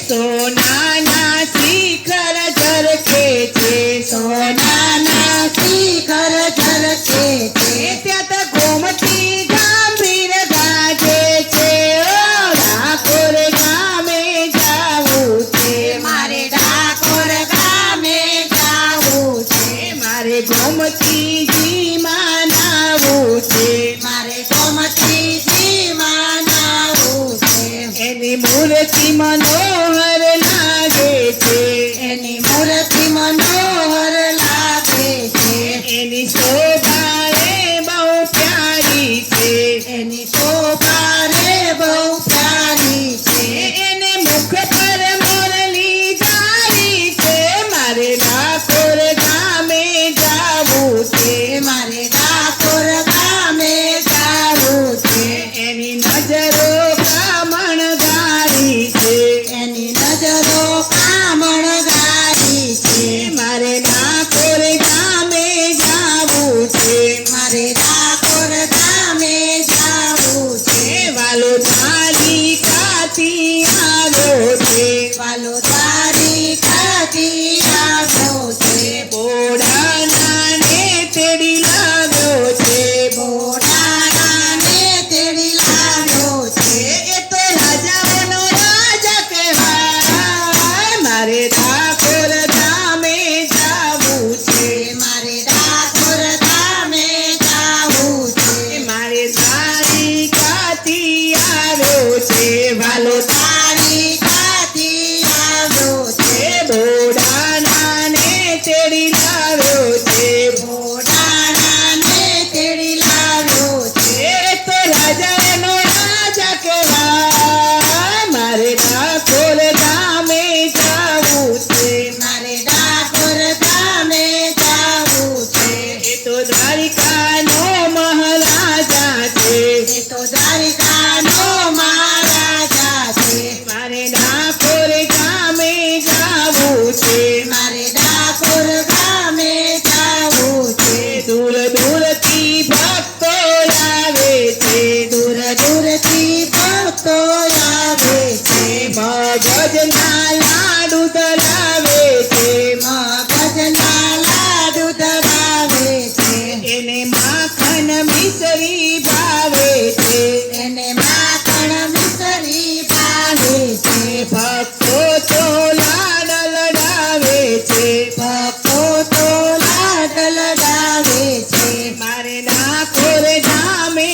સોનાના શિખર ઝરકે છે, સોનાના શિખર ઝરકે છે, ત્યાં તો ગોમતી ગંભીર ગાજે છે, ડાકોર ગામે જાવું છે, મારે ડાકોર ગામે જાવું છે, મારે ગોમતીજીમાં નાવું છે, મારે ગોમતીજીમાં નાવું છે, એની મૂર્તિ મનોહર લાગે છે, એની મૂર્તિ મનોહર લાગે છે, એની શોભા રે બહુ પ્યારી છે, એની શોભા રે બહુ પ્યારી છે, એને મુખ પર મોરલી જારી છે, મારે ડાકોર ગામે જાવું છે, મારે ડાકોર ગામે જાવું છે, એની નજરો કામણગારી છે, એની નજરો કામણગારી છે, મારે ડાકોર ગામે જાવું છે, મારે ડાકોર ગામે જાવું છે, વાલો તારી કાતી આવ્યો છે, વાલો તારી ખાતી આવ્યો છે, બોડાના ને તેડી લાવ્યો છે, બોડાણાને તેડી લાવ્યો છે, એ તો રાજાઓનો રાજા કહેવાય, મારે ડાકોર ગામે જાવું છે, મારે ડાકોર ગામે જાવું છે, મારે સારી કાતી આવ્યો છે, વાલો તારી ખાતી આવ્યો છે, બોડાના ને તેડી લાવ્યો છે, બોડાણાને તેડી લાવ્યો છે, એ તો રાજાઓનો રાજા કહેવાય, મારે ડાકોર ગામે જાવું છે, મારે ડાકોર ગામે જાવું છે, એ તો દ્વારિકાનો મહારાજા છે, એ તો દ્વારિકાનો મહારાજા છે, મારે ડાકોર ગામે જાવું છે, મારે ડાકોર ગામે જાવું છે, દૂર દૂરથી ભક્તો આવે છે, દૂર દૂરથી ભક્તો આવે છે, મગજના લાડુ ધરાવે છે, મગજના લાડુ ધરાવે છે, એને માખણ મિસરી ભાવે છે, એને માખણ મિસરી ભાવે છે, ભક્તો તો લાડ લડાવે છે, ભક્તો તો લાડ લડાવે છે, મારે ડાકોર ગામે